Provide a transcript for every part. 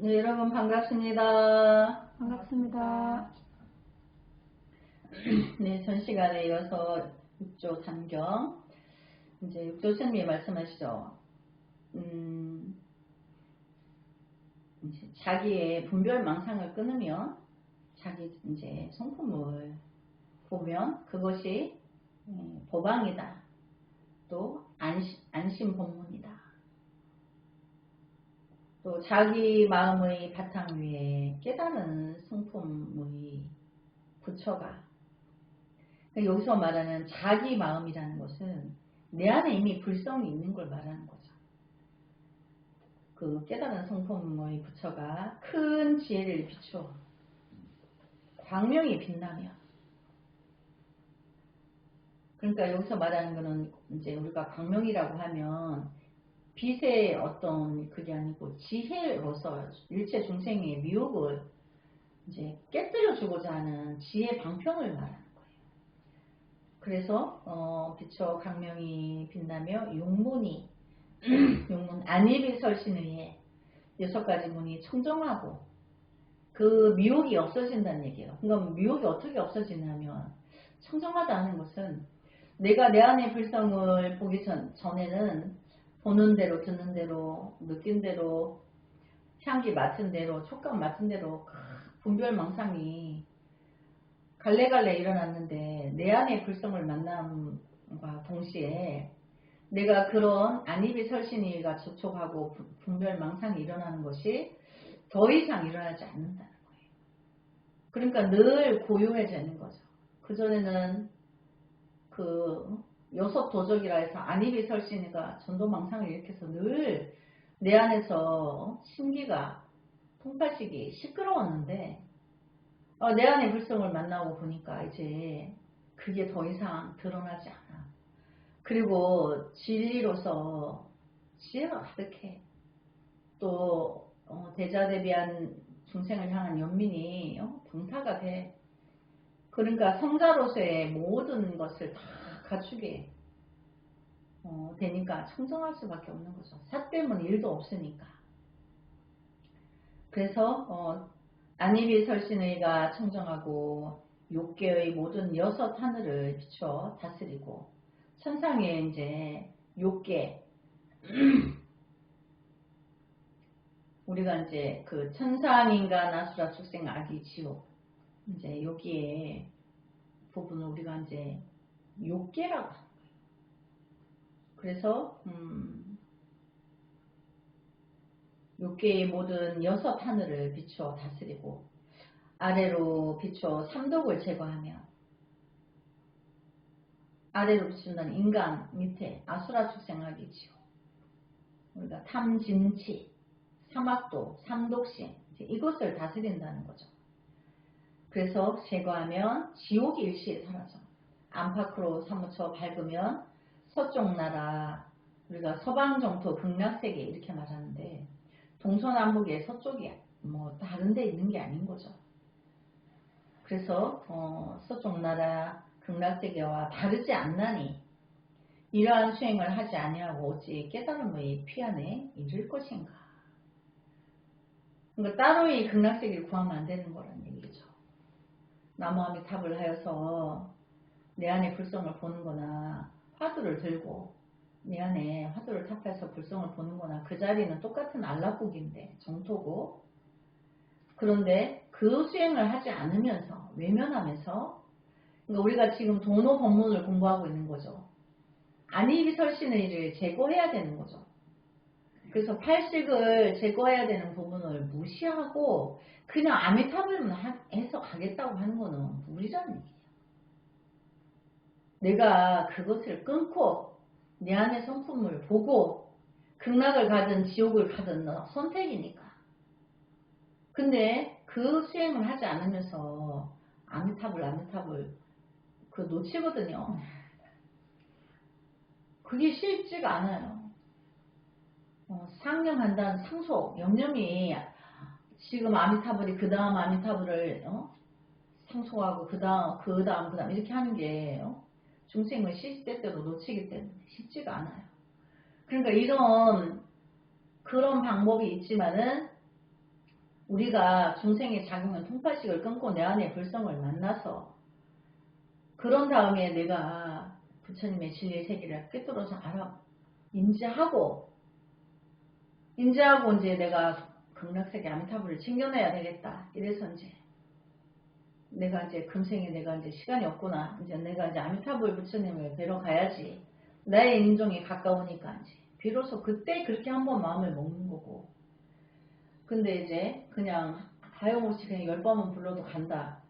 네, 여러분 반갑습니다. 반갑습니다. 네, 전 시간에 이어서 6조 단경, 이제 6조 스님이 말씀하시죠. 이제 자기의 분별망상을 끊으면 자기 이제 성품을 보면 그것이 보방이다. 또 안심본문이다. 또 자기 마음의 바탕 위에 깨달은 성품의 부처가, 여기서 말하는 자기 마음이라는 것은 내 안에 이미 불성이 있는 걸 말하는 거죠. 그 깨달은 성품의 부처가 큰 지혜를 비추어 광명이 빛나며, 그러니까 여기서 말하는 거는 이제 우리가 광명이라고 하면 빛의 어떤 그게 아니고 지혜로서 일체 중생의 미혹을 이제 깨뜨려 주고자 하는 지혜 방편을 말하는 거예요. 그래서 비춰 광명이 빛나며 용문이 용문 안입이 설신의에 6가지 문이 청정하고 그 미혹이 없어진다는 얘기예요. 그러니까 미혹이 어떻게 없어지냐면, 청정하다는 것은 내가 내 안의 불성을 보기 전에는 보는 대로, 듣는 대로, 느낀 대로, 향기 맡은 대로, 촉감 맡은 대로 분별망상이 갈래갈래 일어났는데, 내 안의 불성을 만남과 동시에 내가 그런 안입이 설신이가 접촉하고 분별망상이 일어나는 것이 더 이상 일어나지 않는다는 거예요. 그러니까 늘 고요해져 있는 거죠. 그전에는 그 여섭도적이라 해서 안입이 설신이가 전도망상을 일으켜서 늘 내 안에서 심기가 통팔식이 시끄러웠는데, 내 안의 불성을 만나고 보니까 이제 그게 더 이상 드러나지 않아. 그리고 진리로서 지혜가 가득해. 또 대자대비한 중생을 향한 연민이 병타가 돼. 그러니까 성자로서의 모든 것을 다 갖추게 되니까 청정할 수밖에 없는 거죠. 삿됨은 일도 없으니까. 그래서 안입이 설신의가 청정하고 욕계의 모든 6 하늘을 비춰 다스리고, 천상에 이제 욕계 우리가 이제 그 천상인간 아수라 축생 아기 지옥, 이제 여기에 부분을 우리가 이제 욕계라고 하는 거예요. 그래서 욕계의 모든 6 하늘을 비추어 다스리고, 아래로 비추어 삼독을 제거하며, 아래로 비춘다는 인간 밑에 아수라 축생하기 지옥, 우리가 탐진치, 사막도, 삼독신, 이것을 다스린다는 거죠. 그래서 제거하면 지옥이 일시에 사라져. 안팎으로 사무쳐 밝으면 서쪽 나라, 우리가 서방정토 극락세계 이렇게 말하는데, 동서남북의 서쪽이 뭐 다른 데 있는 게 아닌 거죠. 그래서 서쪽 나라 극락세계와 다르지 않나니 이러한 수행을 하지 아니하고 어찌 깨달음의 피안에 이를 것인가. 그러니까 따로 이 극락세계를 구하면 안 되는 거란 얘기죠. 나무아미탑을 하여서 내 안에 불성을 보는 거나, 화두를 들고 내 안에 화두를 탑해서 불성을 보는 거나, 그 자리는 똑같은 안락국인데 정토고, 그런데 그 수행을 하지 않으면서 외면하면서, 그러니까 우리가 지금 도노 법문을 공부하고 있는 거죠. 안입이 설신의를 제거해야 되는 거죠. 그래서 팔식을 제거해야 되는 부분을 무시하고 그냥 아미타불만 해서 가겠다고 하는 거는 무리라는 얘기예요. 내가 그것을 끊고 내 안의 성품을 보고 극락을 가든 지옥을 가든 선택이니까. 근데 그 수행을 하지 않으면서 아미타불 그 놓치거든요. 그게 쉽지가 않아요. 상념한다는 상속, 영념이 지금 아미타불이 그 다음 아미타불을 상속하고 그 다음 이렇게 하는 게 중생을 시시때때로 놓치기 때문에 쉽지가 않아요. 그러니까 그런 방법이 있지만은 우리가 중생의 작용은 통파식을 끊고 내 안의 불성을 만나서 그런 다음에 내가 부처님의 진리의 세계를 꿰뚫어서 알아 인지하고 이제 내가 극락세계 아미타불을 챙겨내야 되겠다. 이래서 이제 내가 이제 금생에 내가 이제 시간이 없구나. 이제 내가 이제 아미타불 부처님을 뵈러 가야지. 나의 인종이 가까우니까 이제 비로소 그때 그렇게 한번 마음을 먹는 거고. 근데 이제 그냥 하염없이 그냥 10번은 불러도 간다.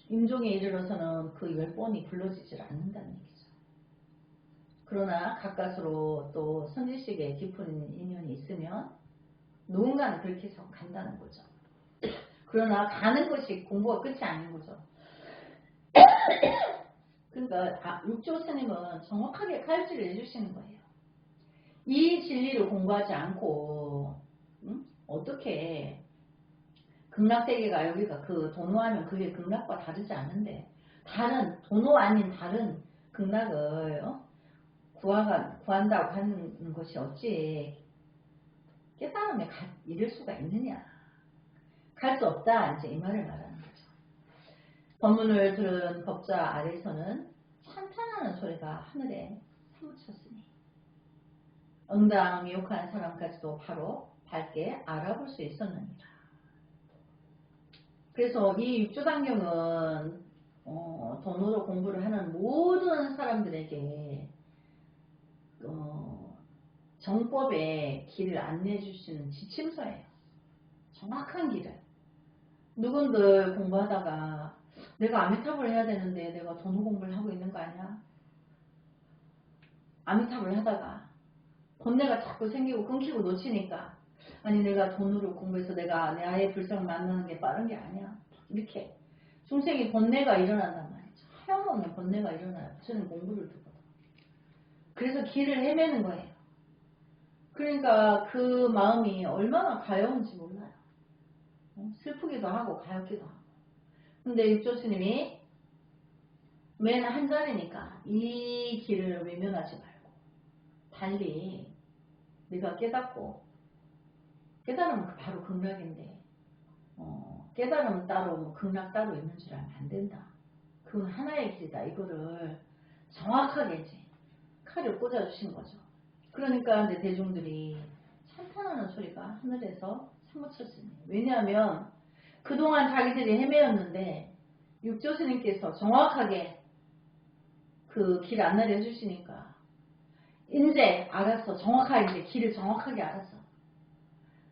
임종에 이르러서는 그 10번이 불러지질 않는다는 얘기죠. 그러나 가까스로 또 선지식에 깊은 인연이 있으면 누군가는 그렇게 해서 간다는 거죠. 그러나 가는 것이 공부가 끝이 아닌 거죠. 그러니까 육조 스님은 정확하게 칼질을 해주시는 거예요. 이 진리를 공부하지 않고 어떻게 극락세계가 여기가 그 도노하면 그게 극락과 다르지 않은데 다른 도노 아닌 다른 극락을 구한다고 하는 것이 어찌 깨달음에 이를 수가 있느냐. 갈 수 없다. 이제 이 말을 말하는 거죠. 법문을 들은 법자 아래서는 찬탄하는 소리가 하늘에 사무쳤으니 응당 미혹한 사람까지도 바로 밝게 알아볼 수 있었느니라. 그래서 이 육조단경은 돈으로 공부를 하는 모든 사람들에게 정법의 길을 안내해 주시는 지침서예요. 정확한 길을. 누군들 공부하다가 내가 아미타불 해야 되는데 내가 돈으로 공부를 하고 있는 거 아니야? 아미타불 하다가 번뇌가 자꾸 생기고 끊기고 놓치니까 아니 내가 돈으로 공부해서 내가 내 아이의 불성을 만나는 게 빠른 게 아니야. 이렇게 중생이 번뇌가 일어난단 말이죠. 하염없는 번뇌가 일어나요. 저는 공부를 두고. 그래서 길을 헤매는 거예요. 그러니까 그 마음이 얼마나 가여운지 몰라요. 슬프기도 하고 가엽기도 하고. 근데 육조 스님이 맨 한 자리니까 이 길을 외면하지 말고 달리 네가 깨닫고 깨달으면 바로 극락인데 깨달으면 따로 뭐 극락 따로 있는 줄 알면 안 된다. 그건 하나의 길이다. 이거를 정확하게 이제 칼을 꽂아주신 거죠. 그러니까 이제 대중들이 찬탄하는 소리가 하늘에서 사무쳤으니 왜냐하면 그동안 자기들이 헤매었는데 육조 스님께서 정확하게 그 길 안내를 해주시니까 이제 알았어. 정확하게 이제 길을 정확하게 알았어.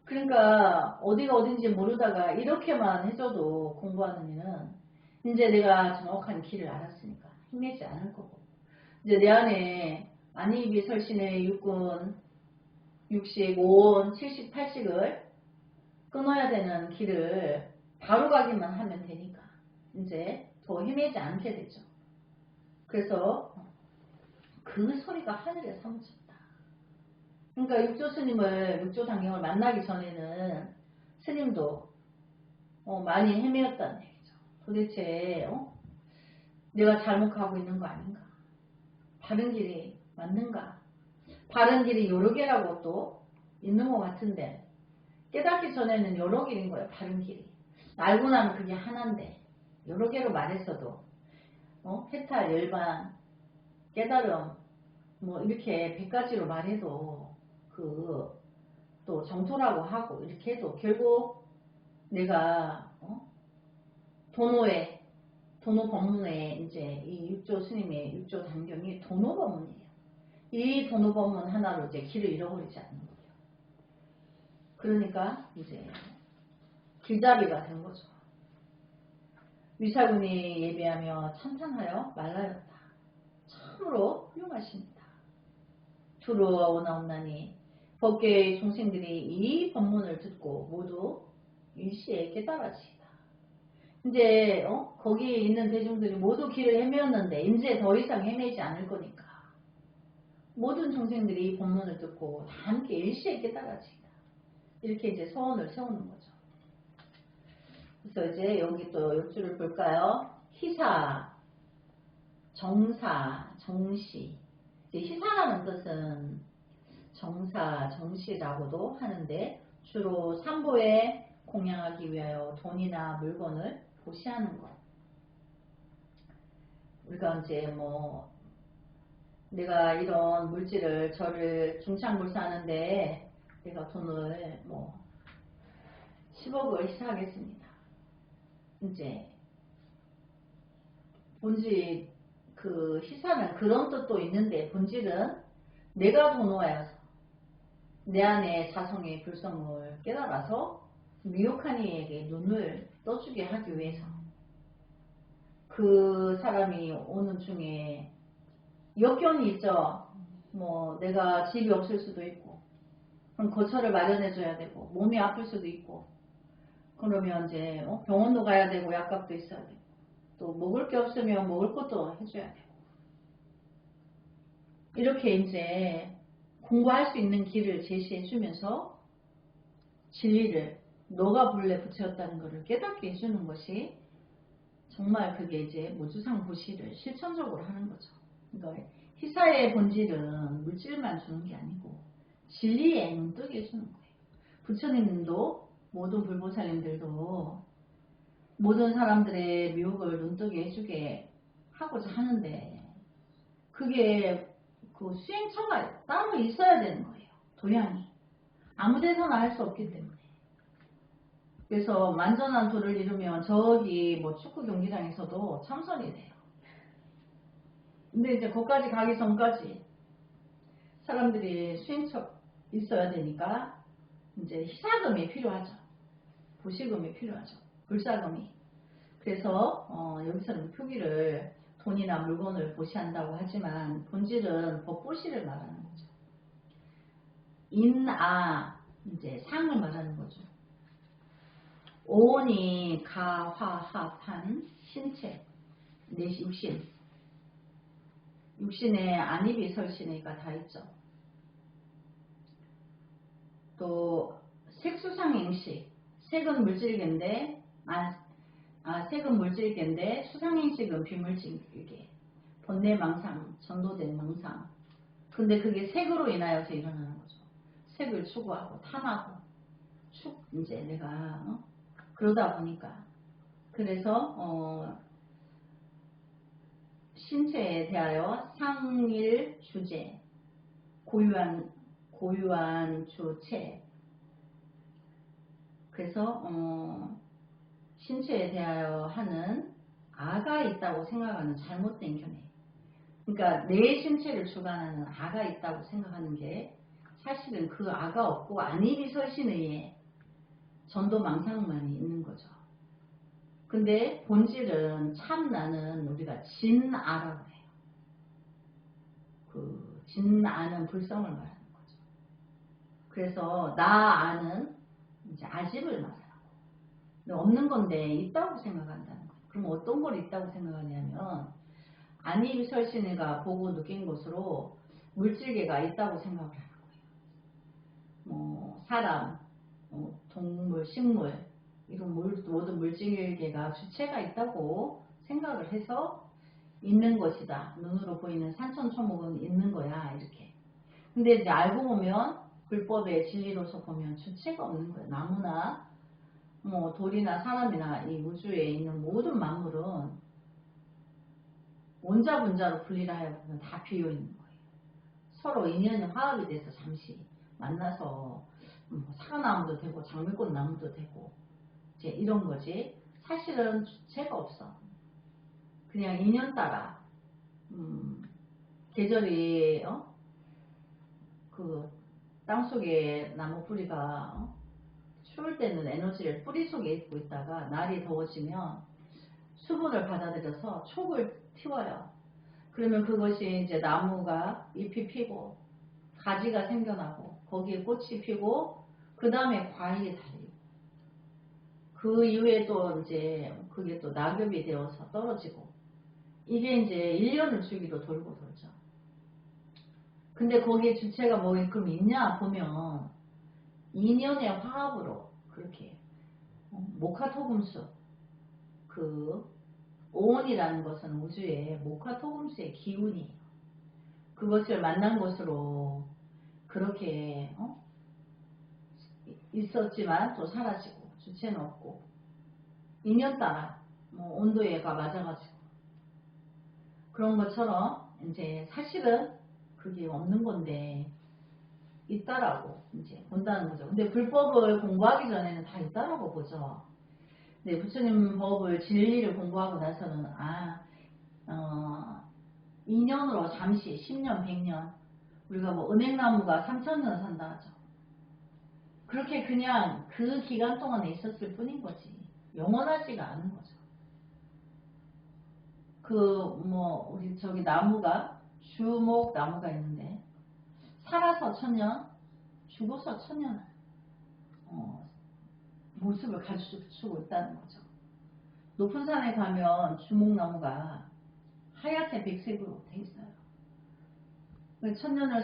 그러니까 어디가 어딘지 모르다가 이렇게만 해줘도 공부하는 이는 이제 내가 정확한 길을 알았으니까 힘내지 않을 거고 이제 내 안에 안이비 설신의 육군 60, 5온, 70, 80을 끊어야 되는 길을 바로 가기만 하면 되니까 이제 더 헤매지 않게 되죠. 그래서 그 소리가 하늘에 사무쳤다. 그러니까 육조 스님을 육조 당경을 만나기 전에는 스님도 많이 헤매었다는 얘기죠. 도대체 내가 잘못 가고 있는 거 아닌가? 바른 길이 맞는가? 바른 길이 여러 개라고 또 있는 것 같은데 깨닫기 전에는 여러 길인 거예요. 바른 길이. 알고 나면 그게 하나인데 여러 개로 말했어도 해탈, 열반, 깨달음 뭐 이렇게 100가지로 말해도 또 정토라고 하고 이렇게 해도 결국 내가 도노 법문에 이제 이 육조 스님의 육조 단경이 도노 법문이에요. 이 도노 법문 하나로 이제 길을 잃어버리지 않는 거예요. 그러니까 이제 길잡이가 된 거죠. 위사군이 예배하며 찬탄하여 말라였다. 참으로 훌륭하십니다. 두루 오나옵나니 법계의 중생들이 이 법문을 듣고 모두 일시에 깨달아지이다. 이제 거기에 있는 대중들이 모두 길을 헤매었는데 이제 더 이상 헤매지 않을 거니까 모든 중생들이 이 법문을 듣고 다 함께 일시에 깨달아지이다. 이렇게 이제 서원을 세우는 거죠. 그래서 이제 여기 또 옆줄을 볼까요? 희사, 정사, 정시. 희사라는 뜻은 정사, 정시라고도 하는데 주로 삼보의 공양하기 위하여 돈이나 물건을 보시하는 것. 우리가 이제 뭐 내가 이런 물질을 저를 중창불사하는데 내가 돈을 뭐 10억을 희사하겠습니다. 이제 본질 그 희사는 그런 뜻도 있는데 본질은 내가 도노하여서 내 안에 자성의 불성을 깨달아서 미혹한 이에게 눈을 떠주게 하기 위해서 그 사람이 오는 중에 역경이 있죠. 뭐 내가 집이 없을 수도 있고 그럼 거처를 마련해 줘야 되고 몸이 아플 수도 있고 그러면 이제 병원도 가야 되고 약값도 있어야 되고 또 먹을 게 없으면 먹을 것도 해줘야 되고 이렇게 이제 공부할 수 있는 길을 제시해 주면서 진리를 너가 본래 부처였다는 것을 깨닫게 해주는 것이 정말 그게 이제 무주상부시를 실천적으로 하는 거죠. 그러니까 희사의 본질은 물질만 주는 게 아니고 진리에 눈뜨게 해주는 거예요. 부처님도 모든 불보살님들도 모든 사람들의 미혹을 눈뜨게 해주게 하고자 하는데 그게 그 수행처가 따로 있어야 되는 거예요. 도량이. 아무 데서나 할 수 없기 때문에. 그래서 완전한 도를 이루면 저기 뭐 축구 경기장에서도 참선이 돼요. 근데 이제 거기까지 가기 전까지 사람들이 수행처 있어야 되니까 이제 희사금이 필요하죠. 보시금이 필요하죠. 불사금이. 그래서 여기서는 표기를 돈이나 물건을 보시한다고 하지만 본질은 법보시를 말하는 거죠. 인아 이제 상을 말하는 거죠. 오온이 가화합한 신체 내 육신에 안입이 설신이가 다 있죠. 또 색수상행식 색은 물질계인데 색은 물질계인데 수상행식은 비물질계 번뇌망상 전도된 망상 근데 그게 색으로 인하여서 일어나는 거죠. 색을 추구하고 탐하고 이제 내가 그러다 보니까 그래서 신체에 대하여 상일 주제 고유한 주체 그래서 신체에 대하여 하는 아가 있다고 생각하는 잘못된 견해 그러니까 내 신체를 주관하는 아가 있다고 생각하는 게 사실은 그 아가 없고 안입이 설신의에 전도망상만이 있는 거죠. 근데 본질은 참 나는 우리가 진아라고 해요. 그 진아는 불성을 말하는 거죠. 그래서 나 아는 이제 아집을 말하고 없는 건데 있다고 생각한다는 거예요. 그럼 어떤 걸 있다고 생각하냐면 안입이 설신이가 보고 느낀 것으로 물질계가 있다고 생각을 하는 거예요. 뭐 사람, 동물, 식물 이런 모든 물질계가 주체가 있다고 생각을 해서 있는 것이다. 눈으로 보이는 산천초목은 있는 거야 이렇게. 근데 이제 알고 보면 불법의 진리로서 보면 주체가 없는 거예요. 나무나 뭐 돌이나 사람이나 이 우주에 있는 모든 만물은 원자 분자로 분리를 하여 보면 다 비어 있는 거예요. 서로 인연이 화합이 돼서 잠시 만나서 사과나무도 되고 장미꽃 나무도 되고 이제 이런 거지. 사실은 주체가 없어. 그냥 인연 따라 계절이 그 땅속에 나무 뿌리가 추울 때는 에너지를 뿌리 속에 입고 있다가 날이 더워지면 수분을 받아들여서 촉을 틔워요. 그러면 그것이 이제 나무가 잎이 피고 가지가 생겨나고 거기에 꽃이 피고 그 다음에 과일이 달리고 그 이후에 또 이제 그게 또 낙엽이 되어서 떨어지고 이게 이제 1년을 주기로 돌고 돌죠. 근데 거기에 주체가 뭐만큼 있냐 보면 2년의 화합으로 그렇게 모카토금수 그 오온이라는 것은 우주의 모카토금수의 기운이에요. 그것을 만난 것으로 그렇게 있었지만 또 사라지고 주체는 없고 인연 따라 뭐 온도가 맞아가지고 그런 것처럼 이제 사실은 그게 없는 건데 있다라고 이제 본다는 거죠. 근데 불법을 공부하기 전에는 다 있다라고 보죠. 근데 부처님 법을 진리를 공부하고 나서는 인연으로 잠시 10년 100년 우리가 뭐 은행나무가 3000년 산다 하죠. 그렇게 그냥 그 기간 동안에 있었을 뿐인 거지 영원하지가 않은 거죠. 그 뭐 우리 저기 나무가 주목 나무가 있는데 살아서 1000년 죽어서 1000년 모습을 가지고 있다는 거죠. 높은 산에 가면 주목나무가 하얗게 백색으로 돼 있어요. 1000년을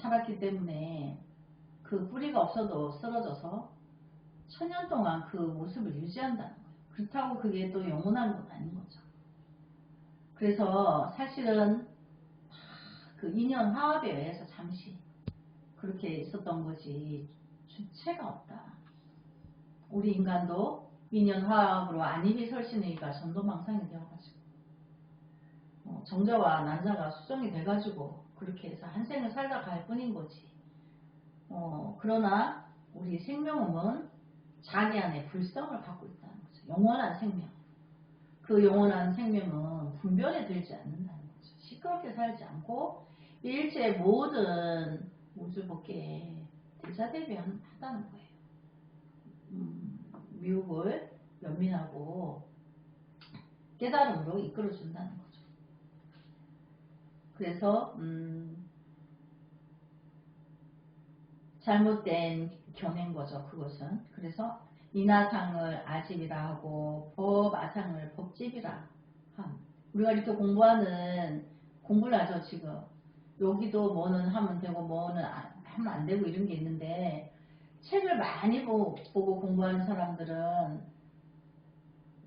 살았기 때문에 그 뿌리가 없어도 쓰러져서 1000년 동안 그 모습을 유지한다는 거예요. 그렇다고 그게 또 영원한 건 아닌 거죠. 그래서 사실은 그 인연 화합에 의해서 잠시 그렇게 있었던 거지 주체가 없다. 우리 인간도 인연 화합으로 안입이 설신이가 전도망상이 되어가지고 정자와 난자가 수정이 돼가지고 그렇게 해서 한 생을 살다 갈 뿐인 거지. 그러나 우리 생명은 자기 안에 불성을 갖고 있다는 거죠. 영원한 생명. 그 영원한 생명은 분별에 들지 않는다는 거죠. 시끄럽게 살지 않고 일체 모든 우주법계에 대자대비하다는 거예요. 미혹을 연민하고 깨달음으로 이끌어준다는 거죠. 그래서 잘못된 견해인 거죠. 그것은. 그래서 인하상을 아집이라 하고 법아상을 법집이라 함. 우리가 이렇게 공부를 하죠. 지금 여기도 뭐는 하면 되고 뭐는 하면 안 되고 이런 게 있는데 책을 많이 보고 공부하는 사람들은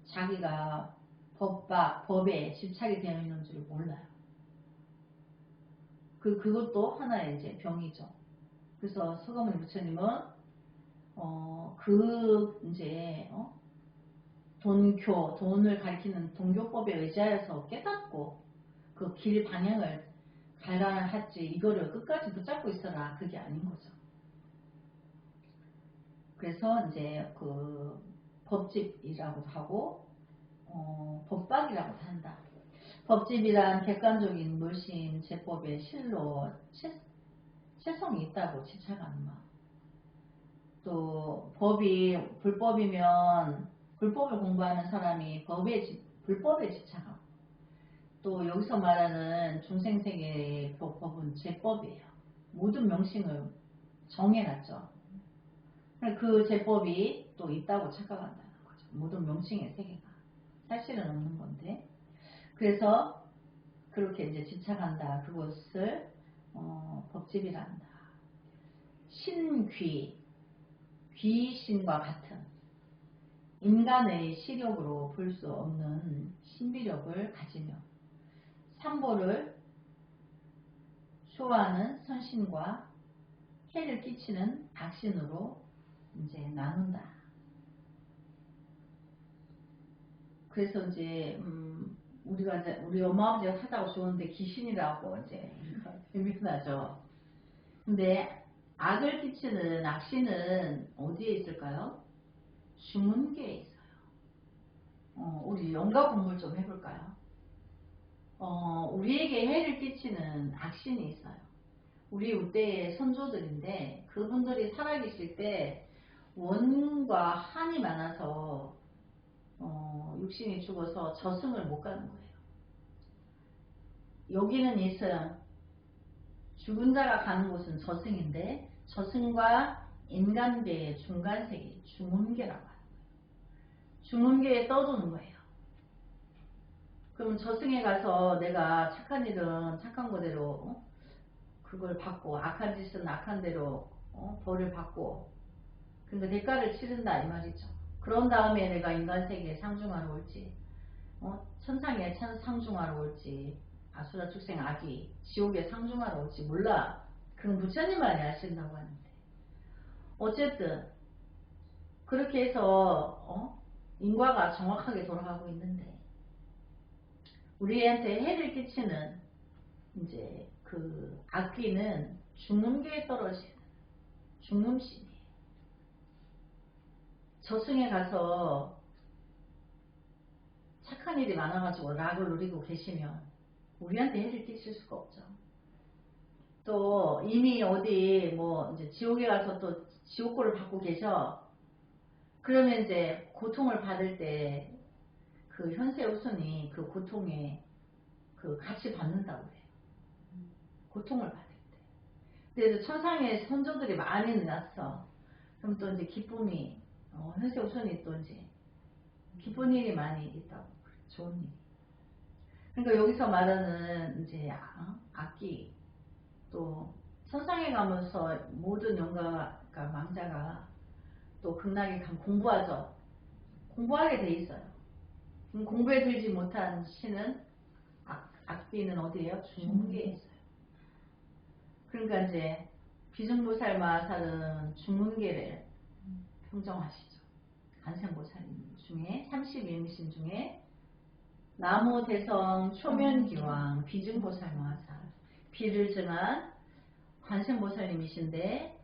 자기가 법에 집착이 되어 있는 줄 몰라요. 그것도 하나의 이제 병이죠. 그래서 서가모니 부처님은 돈을 가리키는 동교법에 의지하여서 깨닫고 그 길 방향을 갈라 했지 이거를 끝까지 붙잡고 있어라 그게 아닌 거죠. 그래서 이제 그 법집이라고도 하고 법박이라고도 한다. 법집이란 객관적인 물심 제법의 실로 체성이 있다고 집착하는 마음. 또 법이 불법이면 불법을 공부하는 사람이 불법에 집착하고 또 여기서 말하는 중생세계의 법은 제법이에요. 모든 명칭을 정해놨죠. 그 제법이 또 있다고 착각한다는 거죠. 모든 명칭의 세계가 사실은 없는 건데 그래서 그렇게 이제 집착한다. 그것을 법집이라 한다. 귀신과 같은 인간의 시력으로 볼 수 없는 신비력을 가지며 삼보를 수호하는 선신과 해를 끼치는 악신으로 이제 나눈다. 그래서 이제 우리 엄마 아버지가 사자고 좋은데 귀신이라고 이제 비밀나죠. 근데 악을 끼치는 악신은 어디에 있을까요? 주문계에 있어요. 우리 영가 공부를 좀 해볼까요? 우리에게 해를 끼치는 악신이 있어요. 우리 우대의 선조들인데 그분들이 살아계실 때 원과 한이 많아서 육신이 죽어서 저승을 못 가는 거예요. 여기는 있어요. 죽은 자가 가는 곳은 저승인데 저승과 인간계의 중간세계 중문계라고 하는 거예요. 중문계에 떠도는 거예요. 그럼 저승에 가서 내가 착한 일은 착한 거대로 그걸 받고 악한 짓은 악한 대로 벌을 받고 그러니까 대가를 치른다 이 말이죠. 그런 다음에 내가 인간세계에 상중하러 올지 천상에 상중하러 올지 아수라 축생 악이 지옥에 상중하러 올지 몰라. 그건 부처님만이 아신다고 하는데 어쨌든 그렇게 해서 인과가 정확하게 돌아가고 있는데 우리한테 해를 끼치는 이제 그 악귀는 중음계에 떨어지는 중음신이에요. 저승에 가서 착한 일이 많아가지고 락을 누리고 계시면 우리한테 해를 끼칠 수가 없죠. 또 이미 어디 뭐 이제 지옥에 가서 또 지옥고를 받고 계셔. 그러면 이제 고통을 받을 때 그 현세우선이 그 고통에 그 같이 받는다고 해요. 고통을 받을 때. 그래서 천상에 선조들이 많이 났어. 그럼 또 이제 기쁨이 현세우선이 또 이제 기쁜 일이 많이 있다고. 좋은 일. 그러니까 여기서 말하는 이제 악기 또 천상에 가면서 모든 영가가 망자가 또 극락에 가면 공부하죠. 공부하게 돼 있어요. 공부에 들지 못한 신은 악비는 어디에요? 중음계에 있어요. 그러니까 이제 비중보살마살은 중음계를 평정하시죠. 간생보살님 중에 32인신 중에 나무 대성 초면기왕 비중보살마살 비를 증한 관세음보살님이신데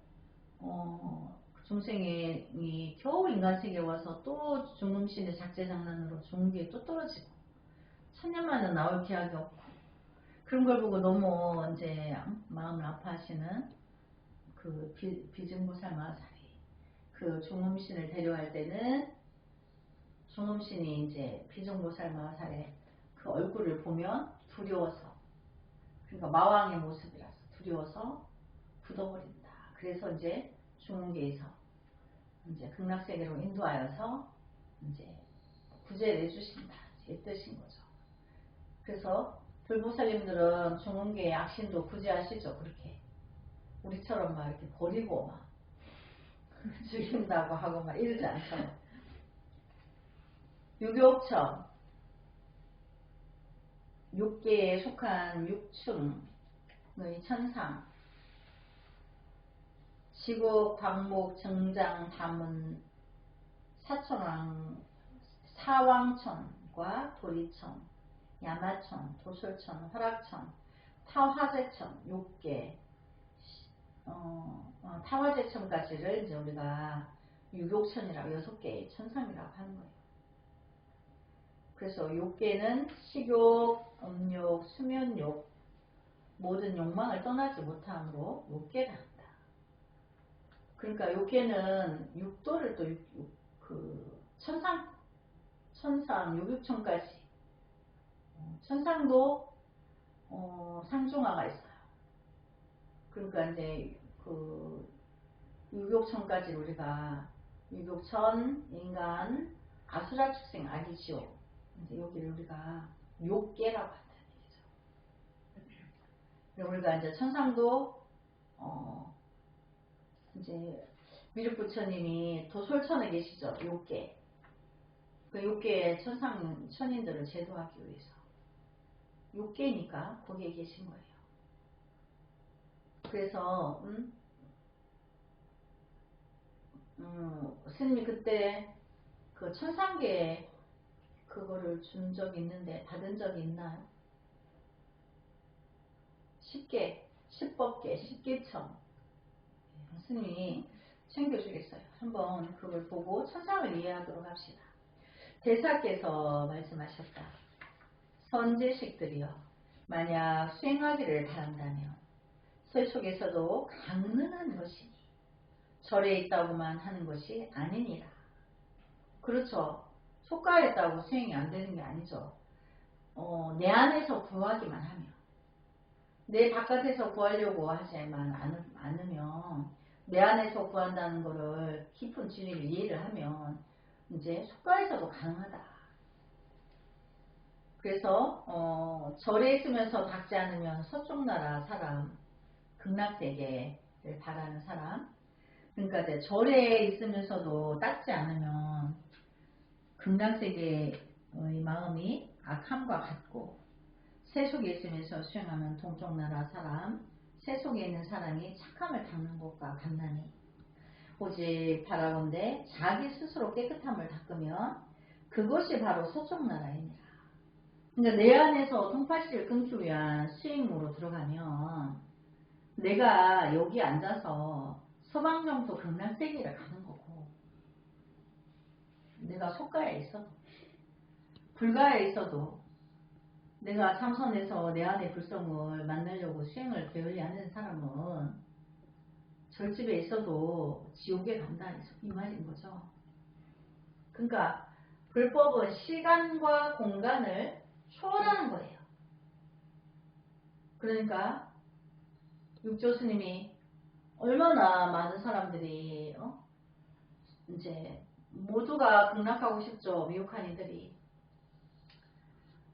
중생이 겨우 인간세계에 와서 또 중음신의 작제장난으로 중음계에 또 떨어지고 천년만은 나올 기약이 없고 그런 걸 보고 너무 이제 마음을 아파하시는 그 비중보살마살이 그 중음신을 데려갈 때는 중음신이 이제 비중보살마살의 그 얼굴을 보면 두려워서 그러니까 마왕의 모습이라서 두려워서 굳어버린다. 그래서 이제 중음계에서 이제 극락세계로 인도하여서 이제 구제를 해주신다. 이 뜻인 거죠. 그래서 불보살님들은 중음계의 악신도 구제하시죠. 그렇게 우리처럼 막 이렇게 버리고 막 죽인다고 하고 막 이러지 않죠. 유교처 6계에 속한 6층의 천상 지국, 광목, 정장, 다문, 사왕천과 도리천, 야마천, 도솔천, 화락천, 타화제천 6개 타화제천까지를 이제 우리가 유욕천이라고 6개의 천상이라고 하는 거예요. 그래서 6개는 식욕, 음욕, 수면욕 모든 욕망을 떠나지 못함으로 6개를 한다. 그러니까 6개는 육도를 또 그 천상 유육천까지 천상도 상중하가 있어요. 그러니까 이제 그 유욕천까지 우리가 유욕천, 인간, 아수라 축생, 아기지옥 이제 여기를 우리가 6개라고 한다는 얘기죠. 우리가 이제 천상도 이제 미륵부처님이 도솔천에 계시죠. 6개. 그 6개의 천인들을 제도하기 위해서 6개니까 거기에 계신 거예요. 그래서 스님이 그때 그 천상계에 그거를 준 적이 있는데 받은 적이 있나요? 10개, 10법계, 10개천 스님이 챙겨주겠어요. 한번 그걸 보고 천상을 이해하도록 합시다. 대사께서 말씀하셨다. 선제식들이여 만약 수행하기를 바란다면 서속에서도 강능한 것이니 절에 있다고만 하는 것이 아니니라. 그렇죠. 속가에 있다고 수행이 안 되는 게 아니죠. 내 안에서 구하기만 하면 내 바깥에서 구하려고 하지만 않으면 내 안에서 구한다는 거를 깊은 진리를 이해를 하면 이제 속가에서도 가능하다. 그래서 절에 있으면서 닦지 않으면 서쪽 나라 사람, 극락세계를 바라는 사람, 그러니까 이제 절에 있으면서도 닦지 않으면 극락세계의 마음이 악함과 같고 세속에 있으면서 수행하면 동쪽 나라 사람, 세속에 있는 사람이 착함을 닦는 것과 같나니 오직 바라건대 자기 스스로 깨끗함을 닦으면 그것이 바로 서쪽 나라이니라. 그러니까 내 안에서 통파씨를 끊기 위한 수행으로 들어가면 내가 여기 앉아서 서방정토 극락세계를 가는 거고, 내가 속가에 있어도 불가에 있어도 내가 참선해서 내 안의 불성을 만나려고 수행을 게을리하는 사람은 절집에 있어도 지옥에 간다 이 말인 거죠. 그러니까 불법은 시간과 공간을 초월하는 거예요. 그러니까 육조 스님이 얼마나 많은 사람들이 이제 모두가 극락하고 싶죠. 미혹한 이들이.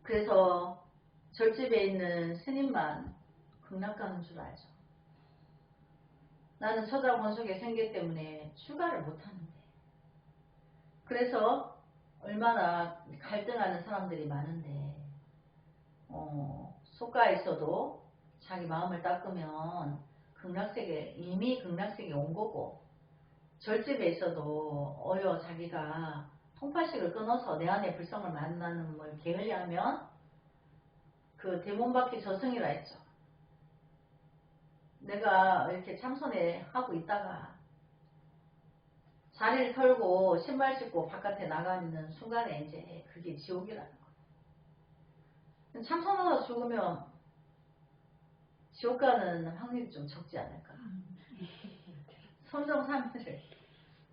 그래서 절집에 있는 스님만 극락 가는 줄 알죠. 나는 처자권속의 생계 때문에 출가를 못하는데. 그래서 얼마나 갈등하는 사람들이 많은데 속가에 있어도 자기 마음을 닦으면 이미 극락세계에 온 거고, 절집에 있어도 자기가 통파식을 끊어서 내 안의 불성을 만나는 걸 게을리하면 그 대문밖에 저승이라 했죠. 내가 이렇게 참선에 하고 있다가 자리를 털고 신발 신고 바깥에 나가는 순간에 이제 그게 지옥이라는 거예요. 참선하다 죽으면 지옥 가는 확률이 좀 적지 않을까. 선정삼매를.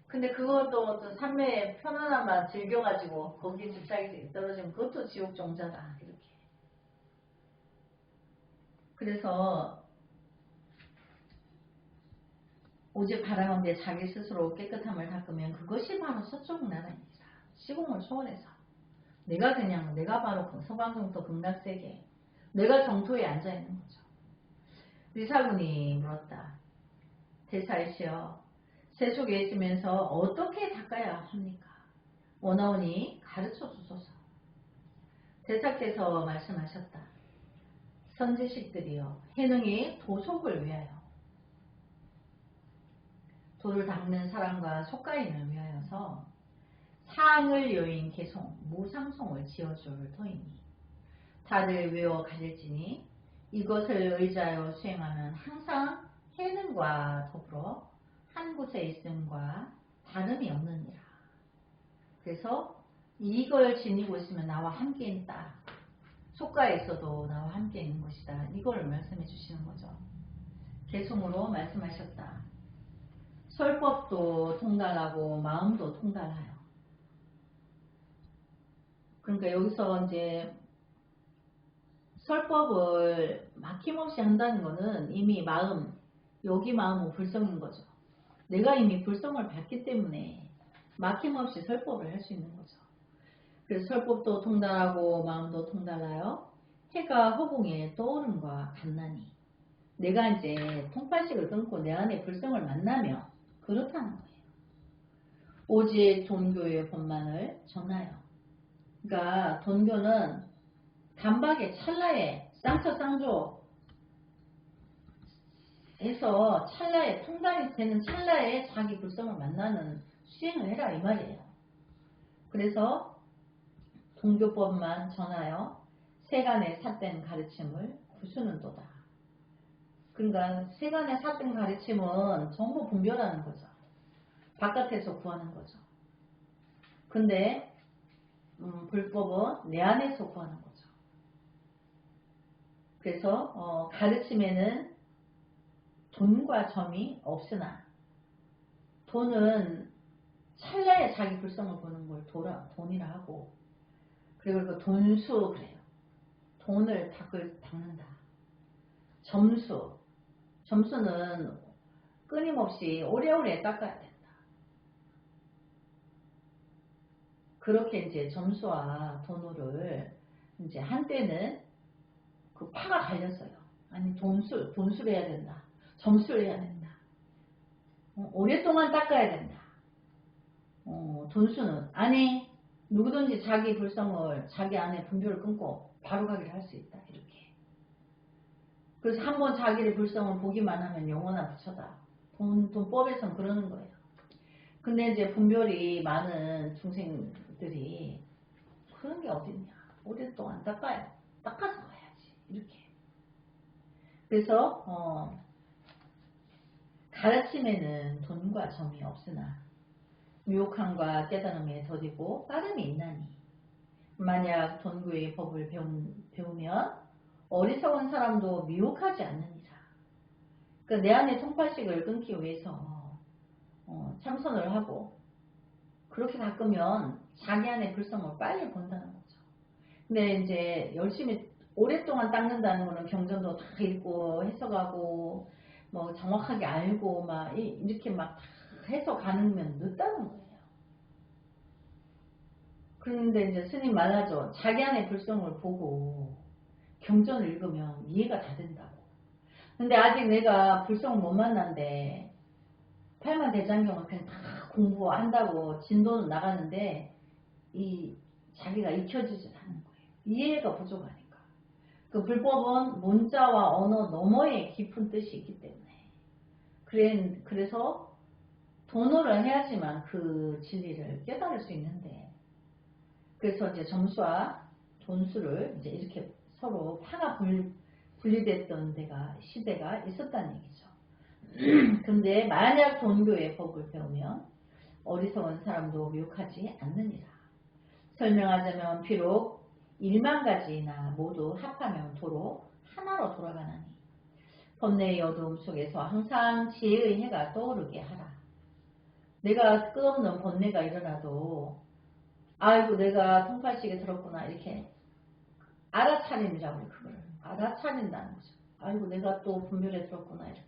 근데 그것도 또 삼매의 편안함만 즐겨가지고 거기에 집착이 떨어지면 그것도 지옥 종자다. 이렇게. 그래서 오직 바라건대 자기 스스로 깨끗함을 닦으면 그것이 바로 서쪽 나라입니다. 시공을 초월해서 내가 바로 그 서방정토 극락세계, 내가 정토에 앉아있는 거죠. 의사군이 물었다. 대사이시여, 세속에 있으면서 어떻게 닦아야 합니까? 원하오니 가르쳐 주소서. 대사께서 말씀하셨다. 선지식들이여, 해능이 도속을 위하여, 도를 닦는 사람과 속가인을 위하여서 상을 여인 개송 무상송을 지어줄 터이니 다들 외워 가질지니 이것을 의지하여 수행하면 항상 해능과 더불어 한 곳에 있음과 다름이 없느니라. 그래서 이걸 지니고 있으면 나와 함께 있다. 속가에 있어도 나와 함께 있는 것이다. 이걸 말씀해 주시는 거죠. 개송으로 말씀하셨다. 설법도 통달하고 마음도 통달하여. 그러니까 여기서 이제 설법을 막힘없이 한다는 것은 이미 여기 마음은 불성인 거죠. 내가 이미 불성을 봤기 때문에 막힘없이 설법을 할 수 있는 거죠. 그래서 설법도 통달하고 마음도 통달하여 해가 허공에 떠오름과 같나니, 내가 이제 통팔식을 끊고 내 안에 불성을 만나며 그렇다는 거예요. 오직 돈교의 본만을 전하여. 그러니까 돈교는 단박에 찰나에 쌍처쌍조 해서 찰나에 통달이 되는 찰나에 자기 불성을 만나는 수행을 해라 이 말이에요. 그래서 동교법만 전하여 세간의 삿된 가르침을 구수는도다. 그러니까 세간의 삿된 가르침은 전부 분별하는 거죠. 바깥에서 구하는 거죠. 근데 불법은 내 안에서 구하는 거죠. 그래서 가르침에는 돈과 점이 없으나, 돈은 찰나에 자기 불성을 보는 걸 돈이라 하고, 그리고 그 돈수 그래요. 돈을 닦는다. 점수는 끊임없이 오래오래 닦아야 된다. 그렇게 이제 점수와 돈을 이제 한때는 그 파가 갈렸어요. 아니 돈수를 해야 된다. 점수를 해야 된다. 오랫동안 닦아야 된다. 돈수는 아니 누구든지 자기 불성을 자기 안에 분별을 끊고 바로 가기를 할 수 있다. 이렇게. 그래서 한번 자기의 불성을 보기만 하면 영원한 부처다. 돈법에서는 그러는 거예요. 근데 이제 분별이 많은 중생들이 그런 게 어딨냐. 오랫동안 닦아요. 닦아서 가야지. 이렇게. 그래서 가르침에는 돈과 정이 없으나 유혹함과 깨달음에 더디고 빠름이 있나니 만약 돈구의 법을 배우면 어리석은 사람도 미혹하지 않느니라. 그러니까 내 안의 통팔식을 끊기 위해서 참선을 하고 그렇게 닦으면 자기 안의 불성을 빨리 본다는 거죠. 근데 이제 열심히 오랫동안 닦는다는 거는 경전도 다 읽고 해석하고 뭐 정확하게 알고 막 이렇게 막 다 해석하면 늦다는 거예요. 그런데 이제 스님 말하죠. 자기 안의 불성을 보고 경전을 읽으면 이해가 다 된다고. 근데 아직 내가 불성을 못 만났는데 팔만대장경을 그냥 다 공부한다고 진도는 나가는데 이 자기가 익혀지지 않는 거예요. 이해가 부족하니까. 그 불법은 문자와 언어 너머에 깊은 뜻이 있기 때문에 그래서 돈으로 해야지만 그 진리를 깨달을 수 있는데 그래서 이제 점수와 돈수를 이제 이렇게 서로 파가 분리됐던 시대가 있었다는 얘기죠. 근데 만약 돈교의 법을 배우면 어리석은 사람도 미혹하지 않느니라. 설명하자면 비록 1만 가지나 모두 합하면 도로 하나로 돌아가나니 번뇌의 어두움 속에서 항상 지혜의 해가 떠오르게 하라. 내가 끝없는 번뇌가 일어나도 아이고 내가 통팔식에 들었구나 이렇게 알아차림이라고 해요. 그걸 알아차린다는 거죠. 아이고 내가 또 분별에 들었구나 이렇게.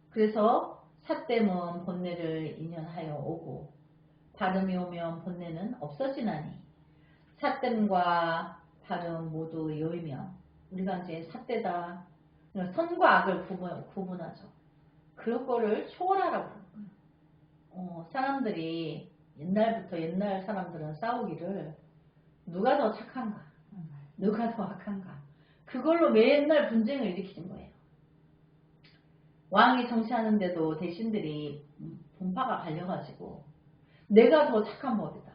그래서 삿됨은 번뇌를 인연하여 오고 발음이 오면 번뇌는 없어지나니 삿됨과 발음 모두 여이면 우리가 이제 삿대다 선과 악을 구분하죠. 그런 거를 초월하라고 그러는 거예요. 사람들이 옛날 사람들은 싸우기를 누가 더 착한가 누가 더 악한가 그걸로 맨날 분쟁을 일으키는 거예요. 왕이 정치하는데도 대신들이 분파가 갈려가지고 내가 더 착한 법이다.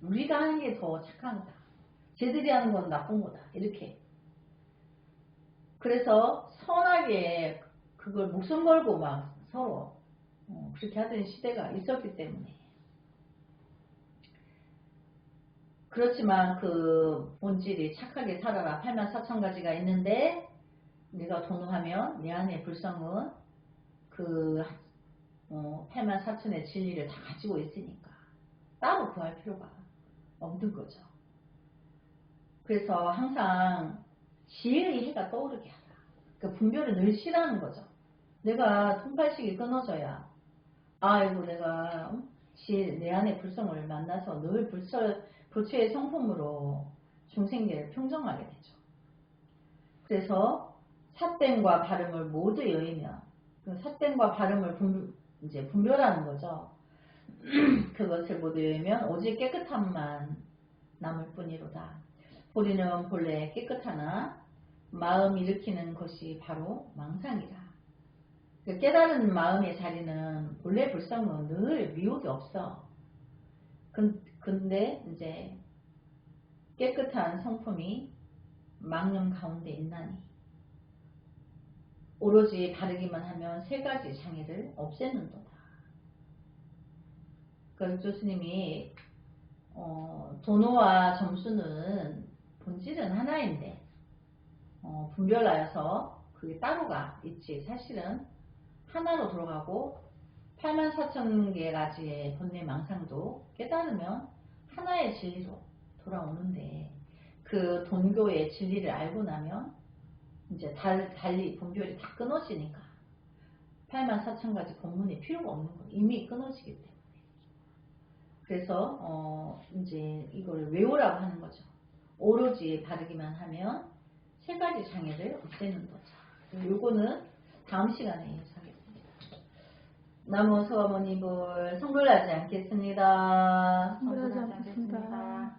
우리가 하는 게 더 착한 거다. 쟤들이 하는 건 나쁜 거다. 이렇게. 그래서 선하게 그걸 목숨 걸고 막 서로 그렇게 하던 시대가 있었기 때문에 그렇지만 그 본질이 착하게 살아라 84,000가지가 있는데 네가 도노하면 내 안의 불성은 그 84,000의 진리를 다 가지고 있으니까 따로 구할 필요가 없는 거죠. 그래서 항상 지혜의 해가 떠오르게 하라. 그 분별을 늘 실하는 거죠. 내가 통팔식이 끊어져야 아이고 내가 내 안의 불성을 만나서 늘 부처의 성품으로 중생계를 평정하게 되죠. 그래서 삿됨과 발음을 모두 여의며 그 삿됨과 발음을 이제 분별하는 거죠. 그것을 모두 여의면 오직 깨끗함만 남을 뿐이로다. 우리는 본래 깨끗하나 마음 일으키는 것이 바로 망상이라. 그 깨달은 마음의 자리는 본래 불성은 늘 미혹이 없어. 근데 이제 깨끗한 성품이 망념 가운데 있나니 오로지 바르기만 하면 세 가지 장애를 없애는도다. 그러니까 교수님이 도노와 점수는 본질은 하나인데 분별하여서 그게 따로가 있지 사실은 하나로 돌아가고 84,000개가지의 번뇌 망상도 깨달으면 하나의 진리로 돌아오는데 그 돈교의 진리를 알고 나면 이제 달리 분별이 다 끊어지니까 84,000가지 법문이 필요가 없는 거예요. 이미 끊어지기 때문에. 그래서 이제 이걸 외우라고 하는 거죠. 오로지 바르기만 하면 세 가지 장애를 없애는 거죠. 요거는 다음 시간에 하겠습니다. 나무 서머니불 성불하지 않겠습니다. 성불하지 않겠습니다.